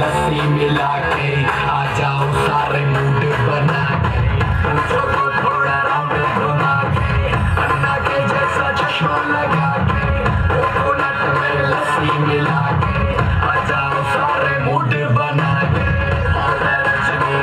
लस्सी मिला के आ जाओ सारे मूड बना के पूछो तो थोड़ा राउंड घुमा के अन्ना के जैसा चश्मा लगा के कोकोनट में लस्सी मिला के आ जाओ सारे मूड बना के और रजनी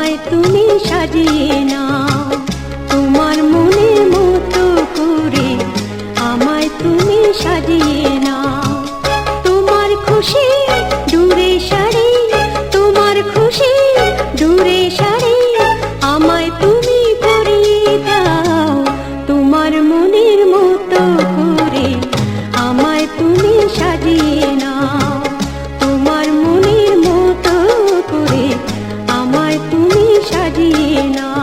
আমায় তুমি সাজিয়ে নাও তোমার মনের মতো করে, আমায় তুমি সাজিয়ে নাও। তোমার খুশি দূরে সারি, তোমার খুশি দূরে সারি, আমায় তুমি পরিয়ে দাও তোমার মনের মতো করে, আমায় তুমি সাজিয়ে নাও তোমার মনের মতো করে, আমায় তুমি সাজিয়ে নাও।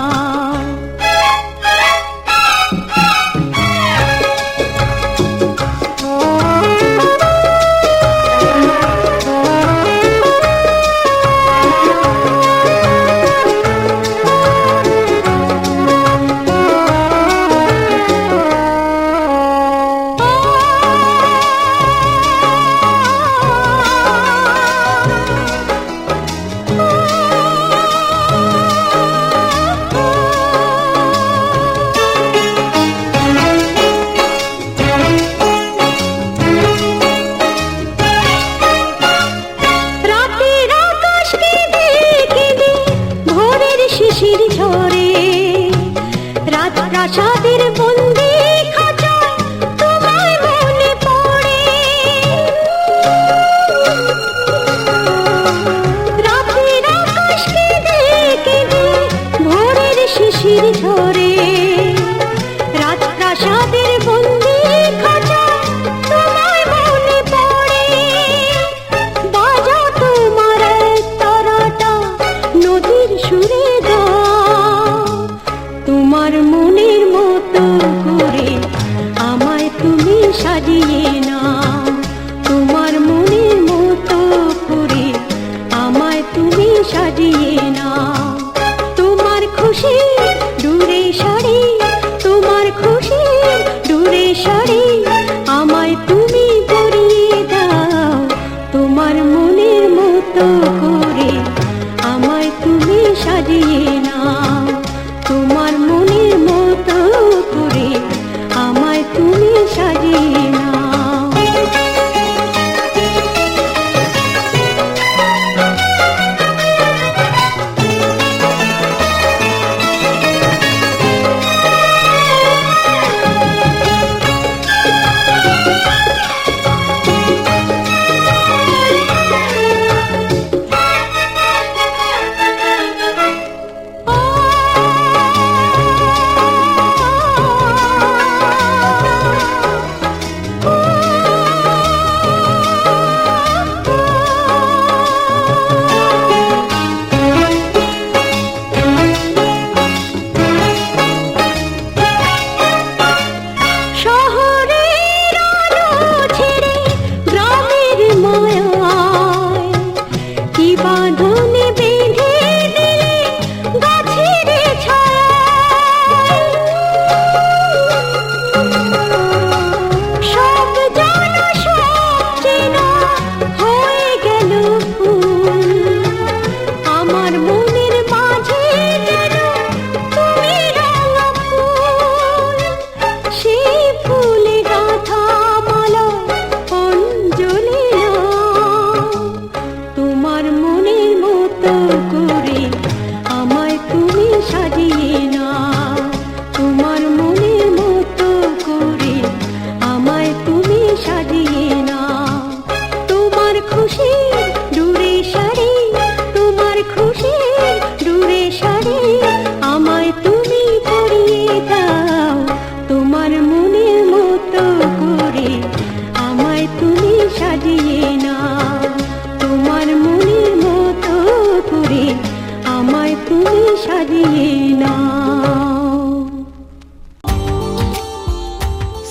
শিশির ঝরে রাজপ্রাসাদের বন্দি খাঁচায় তোমায় মনে পড়ে, রাতের আকাশকে দেখে ভোরের শিশির ঝরে রাজপ্রাসাদের বন্দি খাঁচায় তোমায় মনে পড়ে। বাজাও তোমার তারাটা নদীর সুরে, তোমার মনের মতো করে আমায় তুমি সাজিয়ে নাও তোমার মনের মতো করে, আমায় তুমি সাজিয়ে নাও। তোমার খুশি দূরে সারি, তোমার খুশি দূরে সারি, আমায় তুমি পরিয়ে দাও তোমার মনের মতো করে, আমায় তুমি সাজিয়ে নাও তোমার মনের মতো করে, আমায় তুমি সাজিয়ে নাও।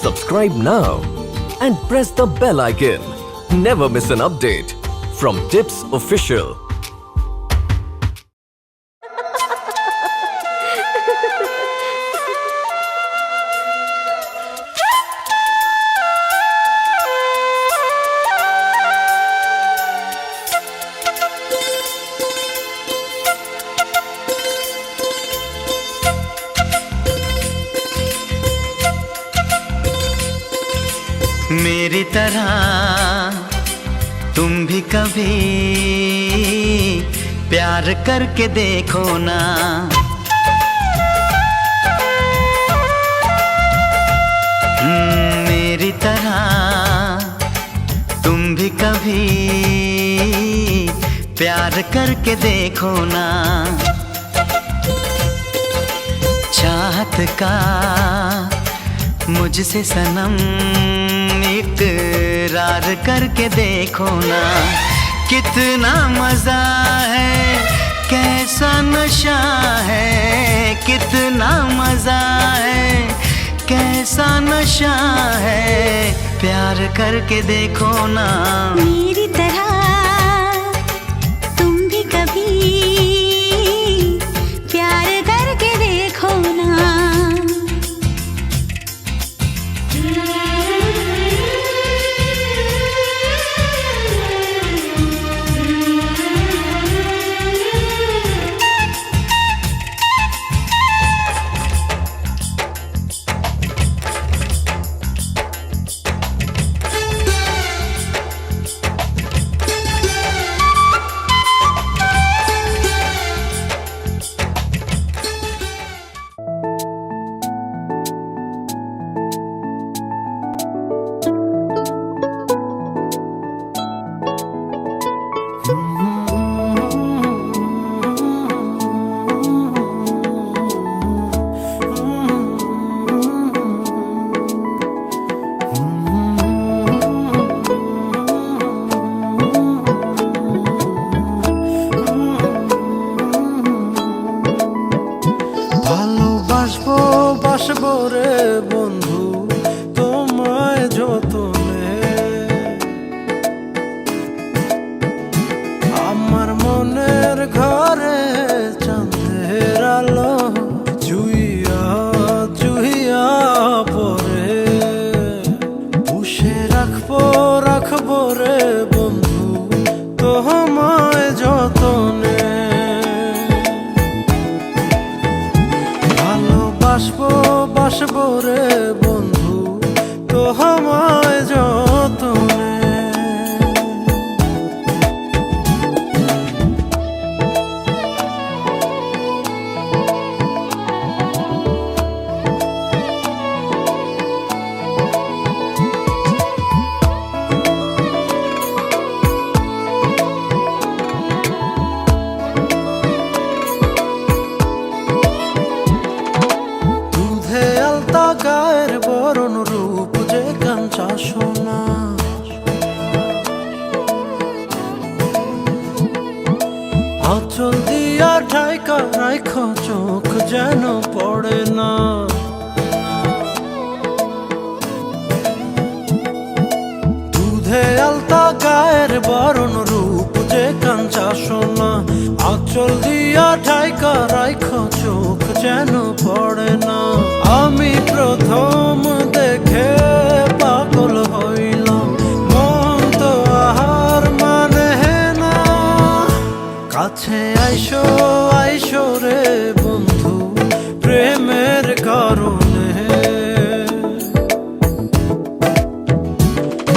Subscribe now and press the bell icon. Never miss an update from Tips Official. मेरी तरह तुम भी कभी प्यार करके देखो ना। मेरी तरह तुम भी कभी प्यार करके देखो ना। चाहत का मुझसे सनम इकरार करके देखो ना। कितना मजा है, कैसा नशा है, कितना मजा है, कैसा नशा है, प्यार करके देखो ना। मेरी तरह तुम भी कभी प्यार करके देखो ना। ভালোবাসবো বাসবো রে বন্ধু তোমায় যতনে। আমার মনের ঘরে চাঁদের আলো জুইয়া জুইয়া পরে। পুষে রাখবো রাখবো রে বন্ধু তোমায় যতনে। ভালোবাসবো বাসবো রে বন্ধু তোমায় যতনে। দুধে আলতা গায়ের বরণ রূপ যে কাঞ্চা সোনা। আঁচল দিয়া ঢাইকা রাইখো চোখ যেন পড়ে না। দুধে আলতা গায়ের বরণ রূপ যে কাঞ্চা সোনা। আঁচল দিয়া ঢাইকা রাইখো চোখ যেন পড়ে না। আমি প্রথম দেখে পাগল হইলাম, মন তো আহার মানে না। কাছে আইসো আইসো রে বন্ধু প্রেমের কারণে।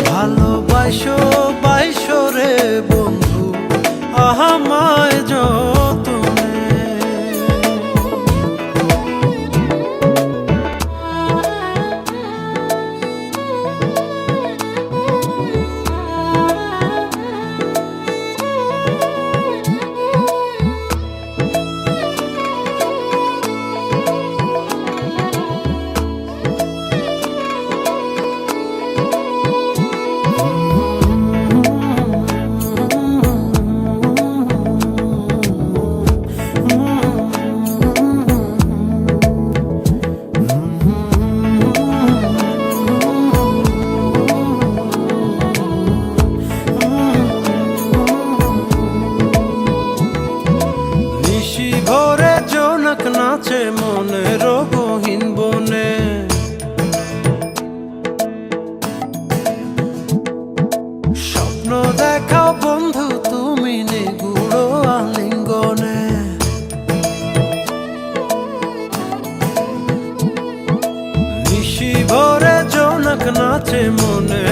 ভালোবাসো বাইসো রে বন্ধু আমায় যতনে। নাচে মনের গহীন বনে। স্বপ্ন দেখাও বন্ধু তুমি নিগুড় আলিঙ্গনে। নিশি ভরে জোনাক নাচে মনে